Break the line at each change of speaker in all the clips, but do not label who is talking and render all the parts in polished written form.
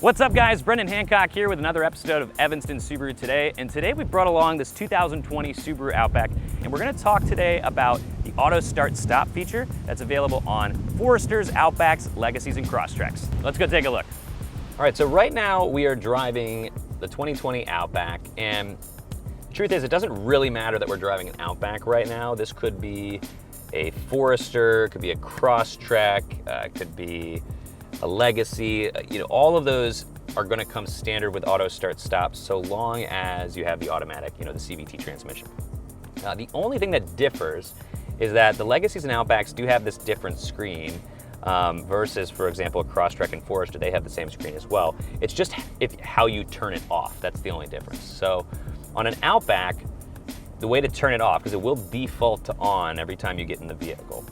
What's up guys, Brendan Hancock here with another episode of Evanston Subaru Today. And today we brought along this 2020 Subaru Outback, and we're gonna talk today about the Auto Start Stop feature that's available on Foresters, Outbacks, Legacies, and Crosstreks. Let's go take a look. All right, so right now we are driving the 2020 Outback, and the truth is it doesn't really matter that we're driving an Outback right now. This could be a Forester, could be a Crosstrek, could be a Legacy, all of those are going to come standard with Auto Start Stop so long as you have the automatic, the CVT transmission. The only thing that differs is that the Legacies and Outbacks do have this different screen versus, for example, a Crosstrek and Forester, they have the same screen as well. It's just how you turn it off. That's the only difference. So on an Outback, the way to turn it off, because it will default to on every time you get in the vehicle.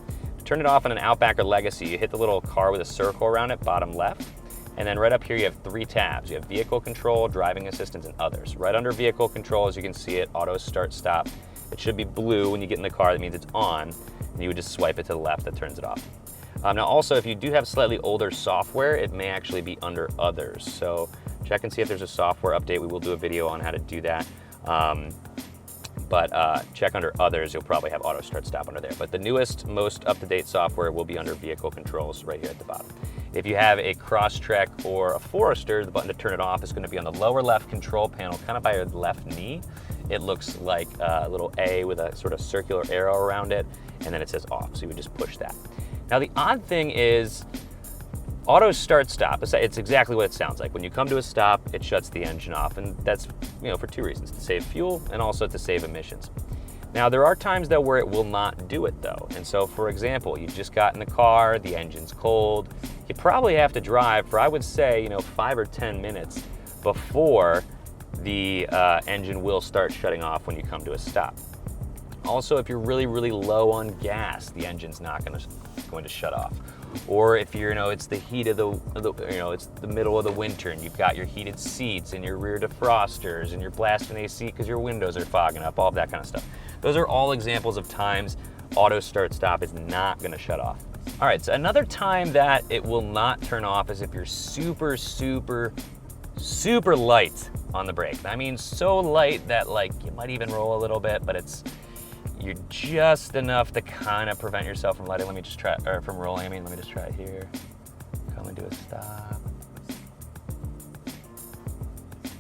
Turn it off on an Outback or Legacy, you hit the little car with a circle around it, bottom left, and then right up here you have three tabs. You have Vehicle Control, Driving Assistance, and Others. Right under Vehicle Control, as you can see it, Auto Start Stop. It should be blue when you get in the car, that means it's on, and you would just swipe it to the left, that turns it off. Now also, if you do have slightly older software, it may actually be under Others. So check and see if there's a software update. We will do a video on how to do that. But check under Others, you'll probably have Auto Start Stop under there. But the newest, most up-to-date software will be under Vehicle Controls right here at the bottom. If you have a Crosstrek or a Forester, the button to turn it off is going to be on the lower left control panel, kind of by your left knee. It looks like a little A with a sort of circular arrow around it, and then it says off, so you would just push that. Now the odd thing is, Auto Start Stop, it's exactly what it sounds like. When you come to a stop, it shuts the engine off, and that's for two reasons, to save fuel and also to save emissions. Now there are times though where it will not do it though, and so for example, you just got in the car, the engine's cold, you probably have to drive for, I would say, 5 or 10 minutes before the engine will start shutting off when you come to a stop. Also, if you're really, really low on gas, the engine's not going to shut off. Or if you're, it's the heat of it's the middle of the winter and you've got your heated seats and your rear defrosters and you're blasting AC because your windows are fogging up, all of that kind of stuff. Those are all examples of times Auto Start Stop is not going to shut off. All right, so another time that it will not turn off is if you're super, super, super light on the brake. I mean, so light that you might even roll a little bit, but you're just enough to kind of prevent yourself from letting, from rolling. Let me just try it here. Come and do a stop.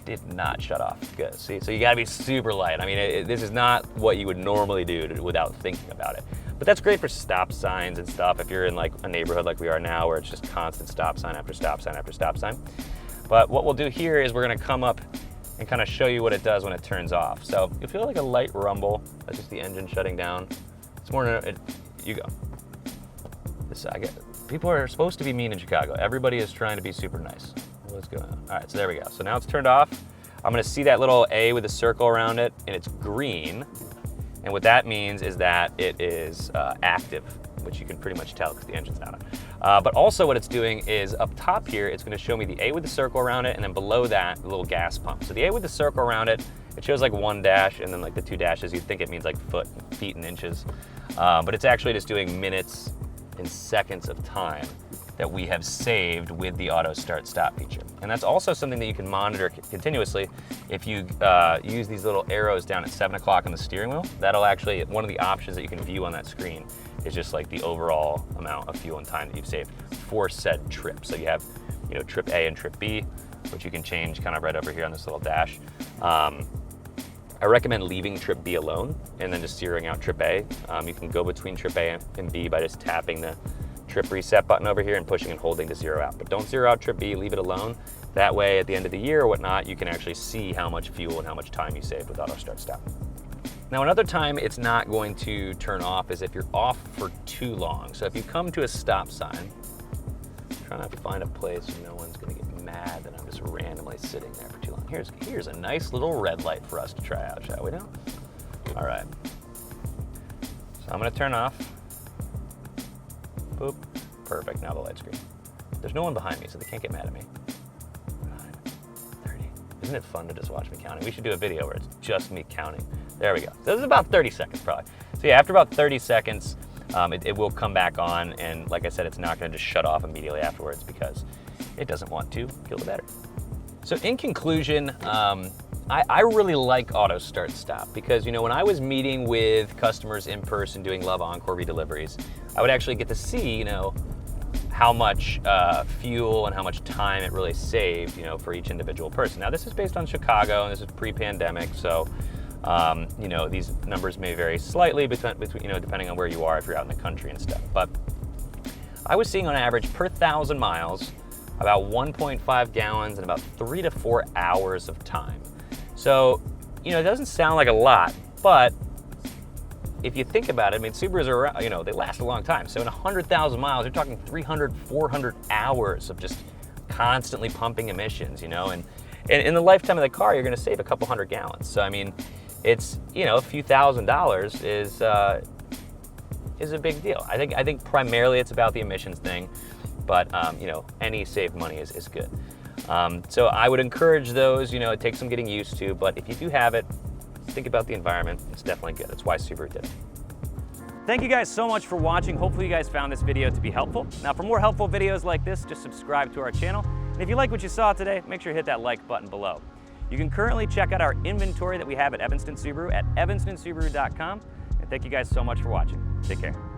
Did not shut off. Good. See, so you gotta be super light. I mean, this is not what you would normally do without thinking about it. But that's great for stop signs and stuff. If you're in a neighborhood like we are now, where it's just constant stop sign after stop sign after stop sign. But what we'll do here is we're gonna come up and kind of show you what it does when it turns off. So you'll feel like a light rumble. That's just the engine shutting down. It's more, you go. People are supposed to be mean in Chicago. Everybody is trying to be super nice. What's going on? All right, so there we go. So now it's turned off. I'm gonna see that little A with a circle around it, and it's green. And what that means is that it is active, which you can pretty much tell because the engine's not on. But also what it's doing is up top here, it's going to show me the A with the circle around it, and then below that, the little gas pump. So the A with the circle around it, it shows one dash, and then the two dashes, you'd think it means feet and inches. But it's actually just doing minutes and seconds of time that we have saved with the Auto Start Stop feature. And that's also something that you can monitor continuously if you use these little arrows down at 7 o'clock on the steering wheel. That'll actually, one of the options that you can view on that screen is just the overall amount of fuel and time that you've saved for said trip. So you have, trip A and trip B, which you can change kind of right over here on this little dash. I recommend leaving trip B alone and then just zeroing out trip A. You can go between trip A and B by just tapping the trip reset button over here and pushing and holding to zero out. But don't zero out trip B, leave it alone. That way at the end of the year or whatnot, you can actually see how much fuel and how much time you saved with Auto Start Stop. Now another time it's not going to turn off is if you're off for too long. So if you come to a stop sign, I'm trying to find a place where no one's gonna get mad that I'm just randomly sitting there for too long. Here's a nice little red light for us to try out, shall we now? All right. So I'm gonna turn off. Boop, perfect, now the light's green. There's no one behind me, so they can't get mad at me. 9, 30. Isn't it fun to just watch me counting? We should do a video where it's just me counting. There we go. So this is about 30 seconds probably. So yeah, after about 30 seconds, it will come back on, and like I said, it's not going to just shut off immediately afterwards because it doesn't want to kill the battery. So in conclusion, I really like Auto Start Stop because, you know, when I was meeting with customers in person doing Love Encore redeliveries, I would actually get to see, you know, how much fuel and how much time it really saved, you know, for each individual person. Now, this is based on Chicago, and this is pre-pandemic, so you know, these numbers may vary slightly between, you know, depending on where you are, if you're out in the country and stuff. But I was seeing on average per 1,000 miles about 1.5 gallons and about 3 to 4 hours of time. So, you know, it doesn't sound like a lot, but if you think about it, I mean, Subarus are, you know, they last a long time. So in 100,000 miles, you're talking 300, 400 hours of just constantly pumping emissions, you know, and in the lifetime of the car, you're going to save a couple hundred gallons. So, I mean, it's, you know, a few $1,000s is a big deal. I think primarily it's about the emissions thing, but, you know, any saved money is good. So I would encourage those, you know, it takes some getting used to, but if you do have it, think about the environment. It's definitely good. That's why Subaru did it. Thank you guys so much for watching. Hopefully you guys found this video to be helpful. Now, for more helpful videos like this, just subscribe to our channel. And if you like what you saw today, make sure you hit that like button below. You can currently check out our inventory that we have at Evanston Subaru at evanstonsubaru.com. And thank you guys so much for watching. Take care.